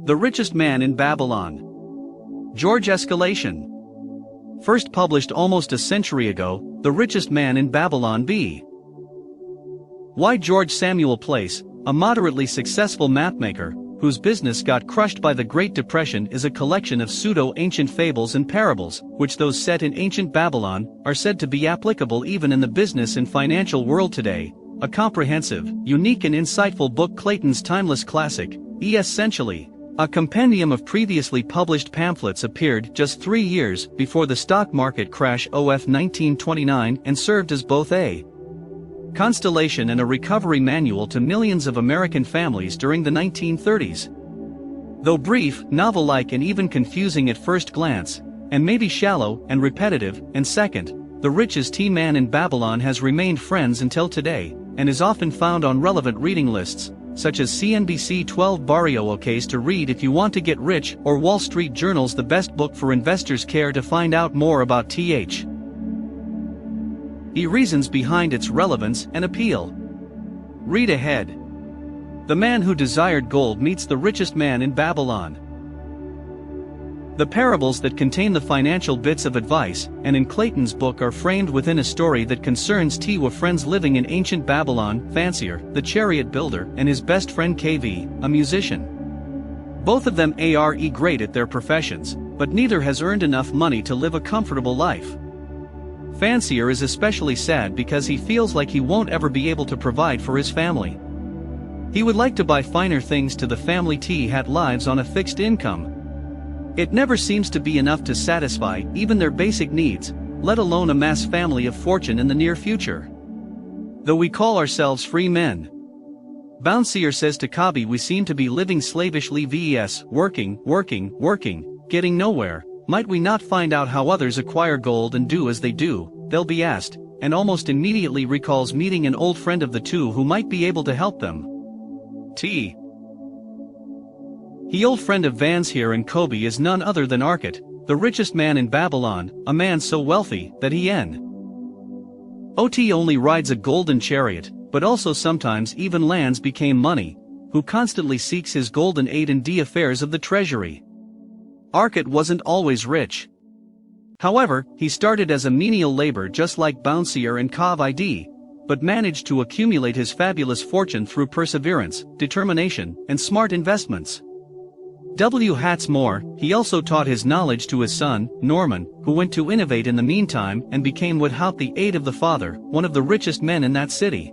The Richest Man in Babylon. George Escalation. First published almost a century ago, The Richest Man in Babylon b. Y. George Samuel Place, a moderately successful mapmaker, whose business got crushed by the Great Depression, is a collection of pseudo-ancient fables and parables, which those set in ancient Babylon, are said to be applicable even in the business and financial world today. A comprehensive, unique and insightful book, Clayton's timeless classic, essentially a compendium of previously published pamphlets, appeared just 3 years before the stock market crash of 1929 and served as both a constellation and a recovery manual to millions of American families during the 1930s. Though brief, novel-like and even confusing at first glance, and maybe shallow and repetitive, and second, The Richest Man in Babylon has remained friends until today, and is often found on relevant reading lists, such as CNBC 12 Barrio case to read if you want to get rich, or Wall Street Journal's The Best Book for Investors. Care to find out more about the reasons behind its relevance and appeal? Read ahead. The Man Who Desired Gold meets The Richest Man in Babylon. The parables that contain the financial bits of advice, and in Clayton's book, are framed within a story that concerns two friends living in ancient Babylon: Fancier, the chariot builder, and his best friend KV, a musician. Both of them are great at their professions, but neither has earned enough money to live a comfortable life. Fancier is especially sad because he feels like he won't ever be able to provide for his family. He would like to buy finer things to the family. Hat lives on a fixed income. It never seems to be enough to satisfy even their basic needs, let alone amass family of fortune in the near future. Though we call ourselves free men, Bouncier says to Kabi, we seem to be living slavishly, working, getting nowhere. Might we not find out how others acquire gold and do as they do, they'll be asked, and almost immediately recalls meeting an old friend of the two who might be able to help them. He old friend of Vans here and Kobe is none other than Arcot, the richest man in Babylon, a man so wealthy that he not only rides a golden chariot, but also sometimes even lands became money, who constantly seeks his golden aid in the affairs of the treasury. Arcot wasn't always rich. However, he started as a menial labor just like Bouncier and Kav, but managed to accumulate his fabulous fortune through perseverance, determination, and smart investments. More, he also taught his knowledge to his son, Norman, who went to innovate in the meantime and became, without the aid of the father, one of the richest men in that city.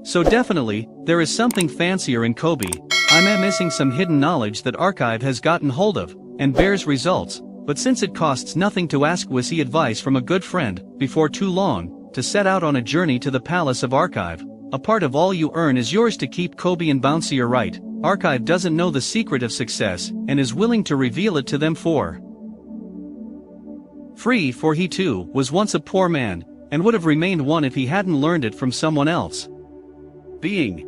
So definitely, there is something fancier in Kobe. I'm missing some hidden knowledge that Archive has gotten hold of, and bears results, but since it costs nothing to ask Wissy advice from a good friend, before too long, to set out on a journey to the palace of Archive, a part of all you earn is yours to keep. Kobe and Bouncier right. Archive doesn't know the secret of success, and is willing to reveal it to them for free, for he too was once a poor man, and would have remained one if he hadn't learned it from someone else. Being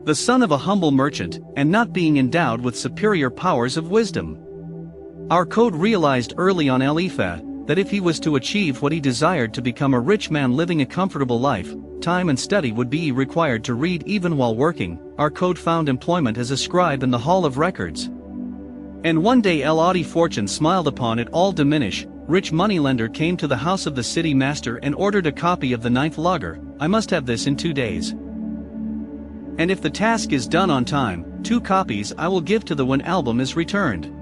the son of a humble merchant, and not being endowed with superior powers of wisdom. Our code realized early on that if he was to achieve what he desired, to become a rich man living a comfortable life, time and study would be required to read even while working. Our code found employment as a scribe in the Hall of Records. And one day Audi fortune smiled upon it all diminish. Rich moneylender came to the house of the city master and ordered a copy of the 9th logger. I must have this in 2 days. And if the task is done on time, 2 copies I will give to the when album is returned.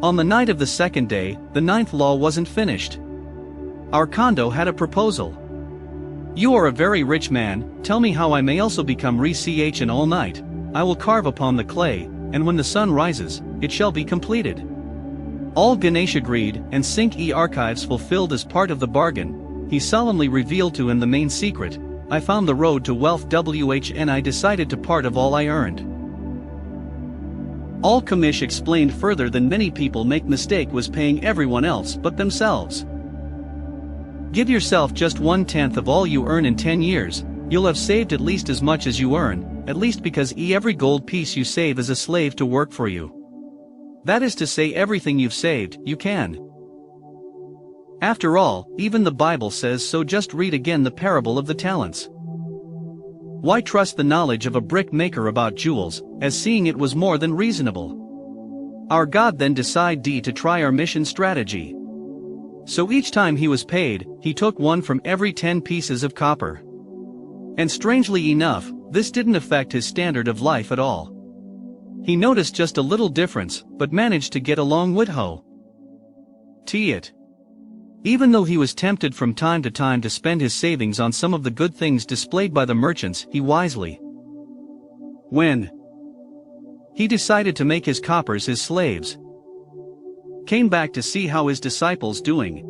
On the night of the 2nd day, the 9th law wasn't finished. Our condo had a proposal. You are a very rich man, tell me how I may also become rich, and all night I will carve upon the clay, and when the sun rises, it shall be completed. All Ganesh agreed, and Sync Archives fulfilled as part of the bargain. He solemnly revealed to him the main secret. I found the road to wealth, and I decided to part of all I earned. All Kamish explained further than many people make mistake was paying everyone else but themselves. Give yourself just 1/10 of all you earn in 10 years, you'll have saved at least as much as you earn, at least because every gold piece you save is a slave to work for you. That is to say, everything you've saved, you can. After all, even the Bible says so. Just read again the parable of the talents. Why trust the knowledge of a brick maker about jewels, as seeing it was more than reasonable? Our God then decided to try our mission strategy. So each time he was paid, he took one from every 10 pieces of copper. And strangely enough, this didn't affect his standard of life at all. He noticed just a little difference, but managed to get along with it. Even though he was tempted from time to time to spend his savings on some of the good things displayed by the merchants, he wisely, when he decided to make his coppers his slaves, came back to see how his disciples doing.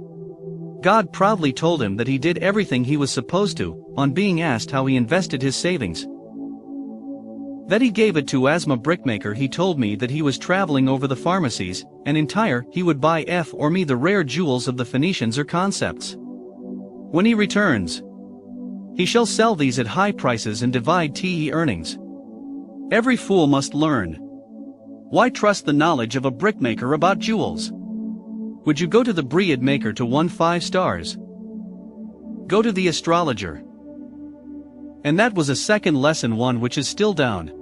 God proudly told him that he did everything he was supposed to. On being asked how he invested his savings, that he gave it to Asma brickmaker, he told me that he was traveling over the pharmacies, and he would buy the rare jewels of the Phoenicians or concepts. When he returns, he shall sell these at high prices and divide the earnings. Every fool must learn. Why trust the knowledge of a brickmaker about jewels? Would you go to the bread maker to 5 stars? Go to the astrologer. And that was a second lesson, one which is still down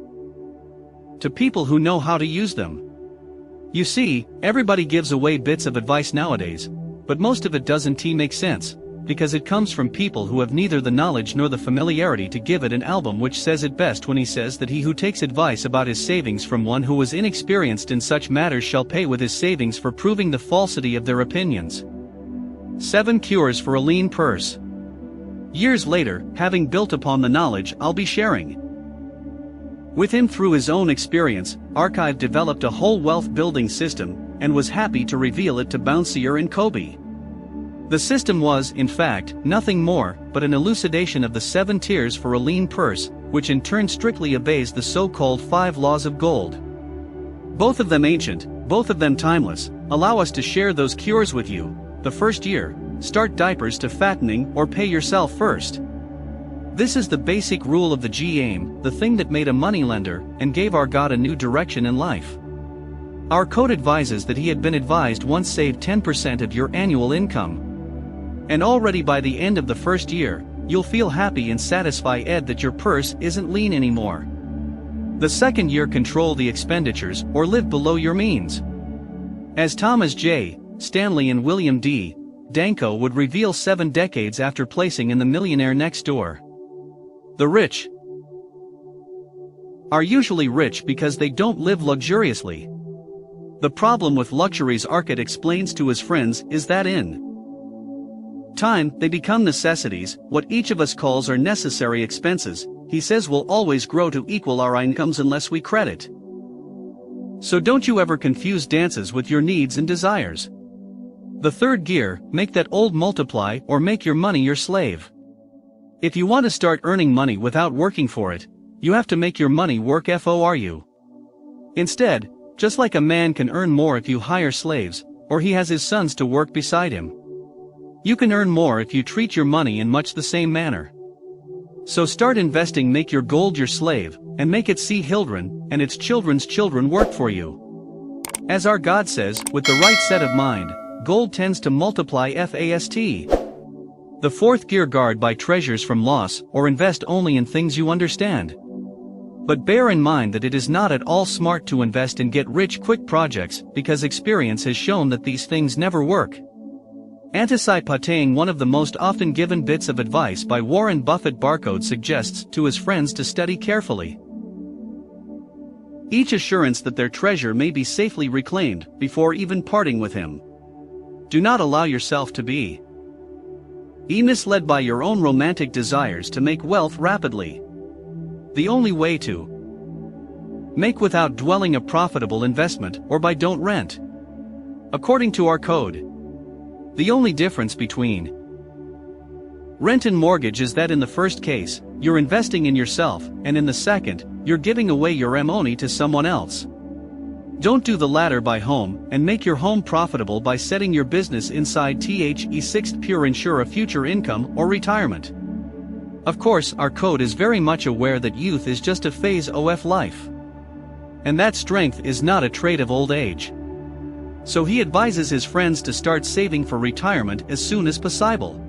to people who know how to use them. You see, everybody gives away bits of advice nowadays, but most of it doesn't make sense, because it comes from people who have neither the knowledge nor the familiarity to give it. An album which says it best when he says that he who takes advice about his savings from one who was inexperienced in such matters shall pay with his savings for proving the falsity of their opinions. 7 Cures for a Lean Purse. Years later, having built upon the knowledge I'll be sharing with him through his own experience, Archive developed a whole wealth building system, and was happy to reveal it to Bouncier and Kobe. The system was, in fact, nothing more but an elucidation of the 7 tiers for a lean purse, which in turn strictly obeys the so-called 5 laws of gold. Both of them ancient, both of them timeless. Allow us to share those cures with you. The first year, start diapers to fattening or pay yourself first. This is the basic rule of the GAIM, the thing that made a moneylender and gave our God a new direction in life. Our code advises that he had been advised once save 10% of your annual income. And already by the end of the first year, you'll feel happy and satisfied that your purse isn't lean anymore. The second year, control the expenditures or live below your means. As Thomas J. Stanley and William D. Danko would reveal 7 decades after placing in The Millionaire Next Door. The rich are usually rich because they don't live luxuriously. The problem with luxuries, Arcot explains to his friends, is that in time, they become necessities. What each of us calls our necessary expenses, he says, will always grow to equal our incomes unless we credit. So don't you ever confuse dances with your needs and desires. The third gear, make that old multiply or make your money your slave. If you want to start earning money without working for it, you have to make your money work for you. Instead, just like a man can earn more if you hire slaves, or he has his sons to work beside him, you can earn more if you treat your money in much the same manner. So start investing, make your gold your slave, and make it see children and its children's children work for you. As our God says, with the right set of mind, gold tends to multiply fast. The fourth gear, guard by treasures from loss or invest only in things you understand. But bear in mind that it is not at all smart to invest in get-rich-quick projects, because experience has shown that these things never work. Anticipating one of the most often given bits of advice by Warren Buffett, Barcode suggests to his friends to study carefully each assurance that their treasure may be safely reclaimed before even parting with him. Do not allow yourself to be misled by your own romantic desires to make wealth rapidly. The only way to make without dwelling a profitable investment or by don't rent. According to our code, the only difference between rent and mortgage is that in the first case, you're investing in yourself, and in the second, you're giving away your money to someone else. Don't do the latter. Buy home and make your home profitable by setting your business inside the sixth pure ensure a future income or retirement. Of course, our code is very much aware that youth is just a phase of life, and that strength is not a trait of old age. So he advises his friends to start saving for retirement as soon as possible.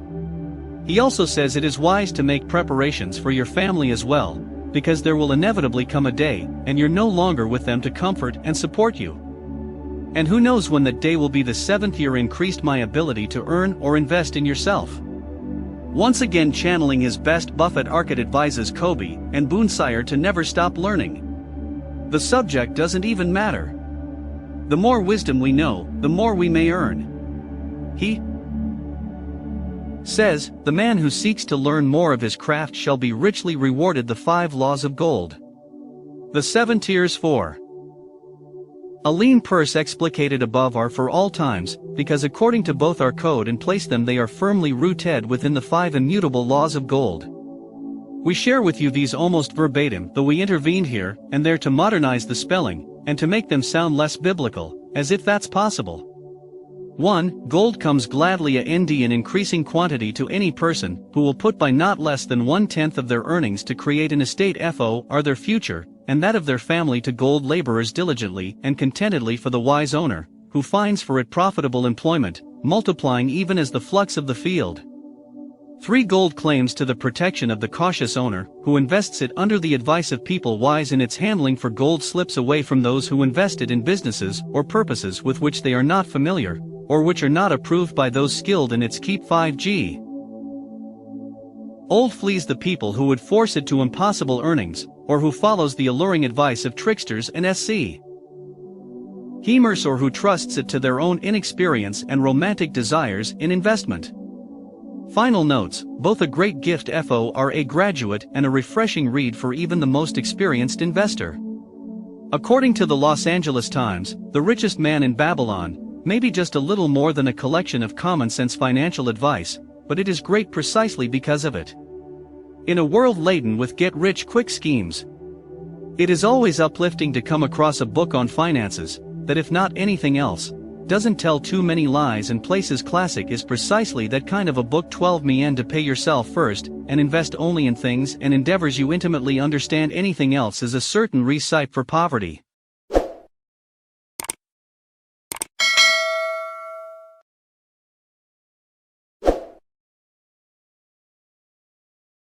He also says it is wise to make preparations for your family as well, because there will inevitably come a day, and you're no longer with them to comfort and support you. And who knows when that day will be. The 7th year increased my ability to earn or invest in yourself. Once again channeling his best, Buffett Arcade advises Kobe and Boonsire to never stop learning. The subject doesn't even matter. The more wisdom we know, the more we may earn. He says, the man who seeks to learn more of his craft shall be richly rewarded. The 5 laws of gold. The 7 tiers. 4. A lean purse explicated above are for all times, because according to both our code and place them they are firmly rooted within the 5 immutable laws of gold. We share with you these almost verbatim, though we intervened here and there to modernize the spelling, and to make them sound less biblical, as if that's possible. 1. Gold comes gladly in increasing quantity to any person, who will put by not less than 1/10 of their earnings to create an estate for their future, and that of their family to gold laborers diligently and contentedly for the wise owner, who finds for it profitable employment, multiplying even as the flux of the field. 3. Gold claims to the protection of the cautious owner, who invests it under the advice of people wise in its handling, for gold slips away from those who invest it in businesses or purposes with which they are not familiar, or which are not approved by those skilled in its keep. 5G. Old flees the people who would force it to impossible earnings, or who follows the alluring advice of tricksters and schemers, or who trusts it to their own inexperience and romantic desires in investment. Final notes, both a great gift for a graduate and a refreshing read for even the most experienced investor. According to the Los Angeles Times, The Richest Man in Babylon may be just a little more than a collection of common-sense financial advice, but it is great precisely because of it. In a world laden with get-rich-quick schemes, it is always uplifting to come across a book on finances that, if not anything else, doesn't tell too many lies and places. Classic is precisely that kind of a book. 12 Men to pay yourself first, and invest only in things and endeavors you intimately understand. Anything else is a certain recipe for poverty.